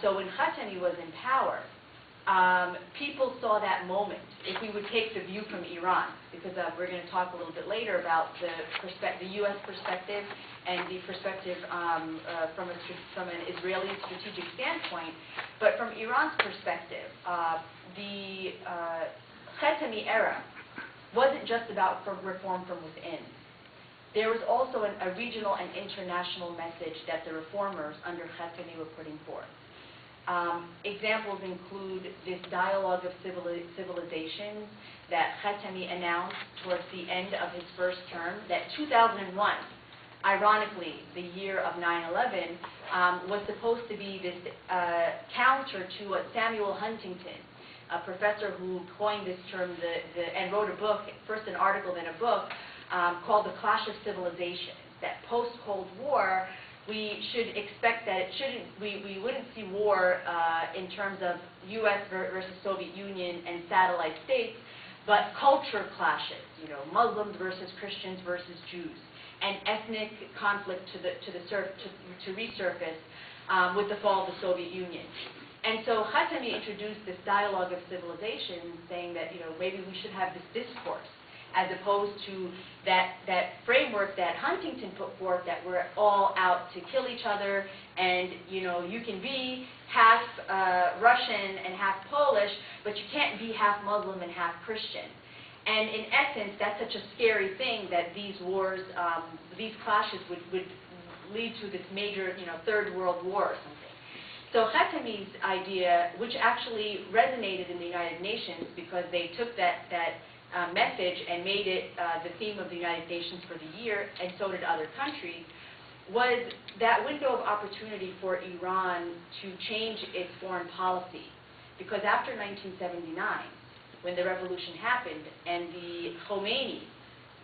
So when Khatami was in power, people saw that moment. If we would take the view from Iran, because we're going to talk a little bit later about the U.S. perspective and the perspective from an Israeli strategic standpoint, but from Iran's perspective, the Khatami era wasn't just about reform from within. There was also a regional and international message that the reformers under Khatami were putting forth. Examples include this dialogue of civilizations that Khatami announced towards the end of his first term, that 2001, ironically, the year of 9/11, was supposed to be this counter to what Samuel Huntington, a professor who coined this term and wrote a book, first an article, then a book, called The Clash of Civilizations, that post-Cold War, we should expect that we wouldn't see war in terms of U.S. versus Soviet Union and satellite states, but culture clashes, Muslims versus Christians versus Jews, and ethnic conflict to resurface with the fall of the Soviet Union. And so Khatami introduced this dialogue of civilization, saying that maybe we should have this discourse, as opposed to that framework that Huntington put forth, that we're all out to kill each other, and you can be half Russian and half Polish, but you can't be half Muslim and half Christian. And in essence, that's such a scary thing that these wars, these clashes would lead to this major, third world war or something. So Khatami's idea, which actually resonated in the United Nations because they took that message and made it the theme of the United Nations for the year, and so did other countries, was that window of opportunity for Iran to change its foreign policy. Because after 1979, when the revolution happened and the Khomeini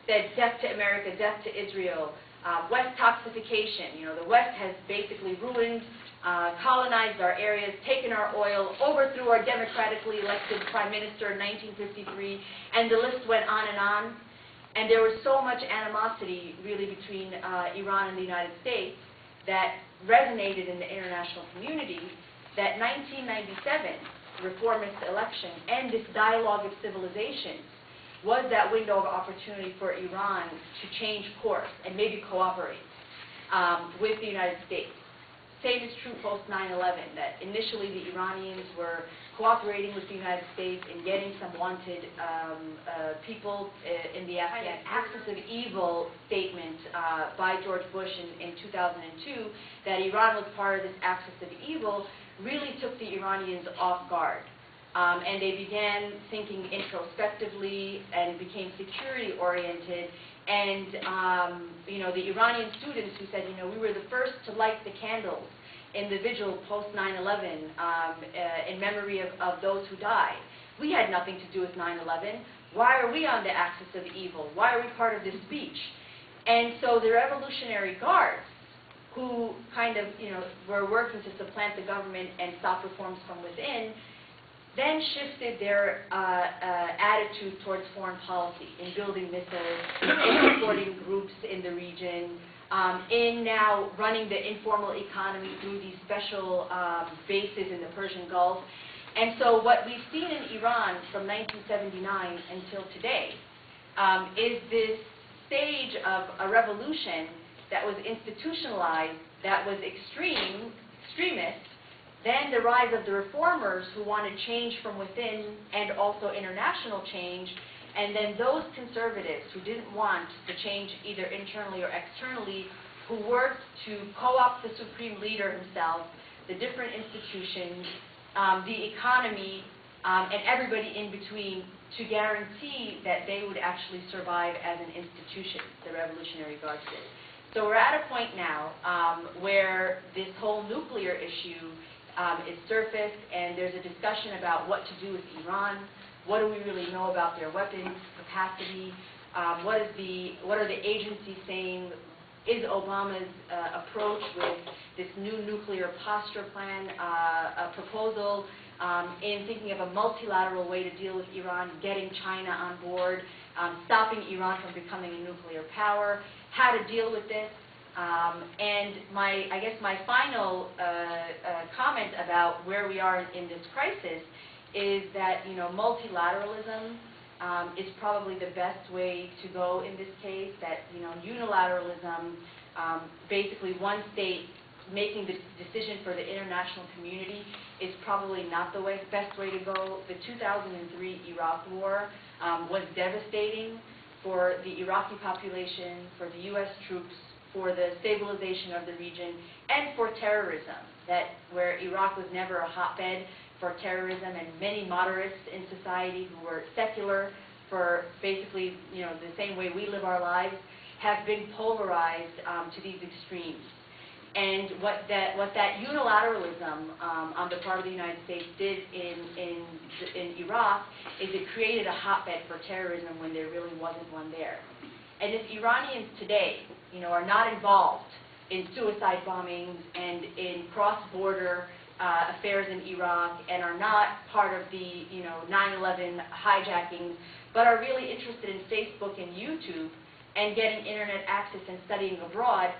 said death to America, death to Israel, West toxification, the West has basically ruined, colonized our areas, taken our oil, overthrew our democratically elected prime minister in 1953, and the list went on. And there was so much animosity, really, between Iran and the United States that resonated in the international community that 1997 reformist election and this dialogue of civilizations was that window of opportunity for Iran to change course and maybe cooperate with the United States. Same is true post 9/11, that initially the Iranians were cooperating with the United States in getting some wanted people in the Afghan axis of evil statement by George Bush in 2002, that Iran was part of this axis of evil, really took the Iranians off guard. And they began thinking introspectively and became security-oriented. And the Iranian students who said, we were the first to light the candles in the vigil post 9/11 in memory of those who died. We had nothing to do with 9/11. Why are we on the axis of evil? Why are we part of this speech? And so the Revolutionary Guards, who kind of were working to supplant the government and stop reforms from within, then shifted their attitude towards foreign policy in building missiles, in supporting groups in the region, in now running the informal economy through these special bases in the Persian Gulf. And so what we've seen in Iran from 1979 until today is this stage of a revolution that was institutionalized, that was extremist, then the rise of the reformers who wanted change from within and also international change, and then those conservatives who didn't want the change either internally or externally, who worked to co-opt the supreme leader himself, the different institutions, the economy, and everybody in between to guarantee that they would actually survive as an institution, the Revolutionary Guards did. So we're at a point now where this whole nuclear issue is surfaced, and there's a discussion about what to do with Iran. What do we really know about their weapons capacity? What are the agencies saying? Is Obama's approach with this new nuclear posture plan a proposal in thinking of a multilateral way to deal with Iran, getting China on board, stopping Iran from becoming a nuclear power, how to deal with this? And I guess my final comment about where we are in this crisis is that, multilateralism is probably the best way to go in this case, that, unilateralism, basically one state making the decision for the international community is probably not the best way to go. The 2003 Iraq War was devastating for the Iraqi population, for the U.S. troops, for the stabilization of the region, and for terrorism, where Iraq was never a hotbed for terrorism, and many moderates in society who were secular for basically, the same way we live our lives, have been polarized to these extremes. And what that unilateralism on the part of the United States did in Iraq is it created a hotbed for terrorism when there really wasn't one there. And if Iranians today, are not involved in suicide bombings and in cross-border affairs in Iraq, and are not part of the 9/11 hijackings, but are really interested in Facebook and YouTube and getting internet access and studying abroad,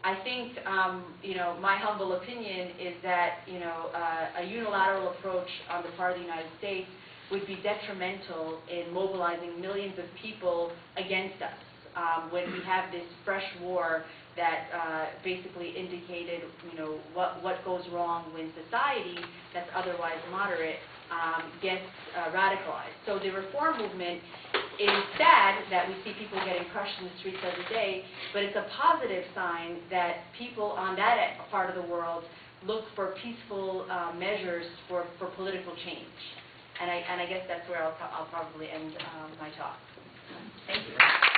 I think, my humble opinion is that, a unilateral approach on the part of the United States would be detrimental in mobilizing millions of people against us when we have this fresh war that basically indicated, what goes wrong when society that's otherwise moderate gets radicalized. So the reform movement is sad that we see people getting crushed in the streets every day, but it's a positive sign that people on that part of the world look for peaceful measures for political change. And I guess that's where I'll probably end my talk. Thank you.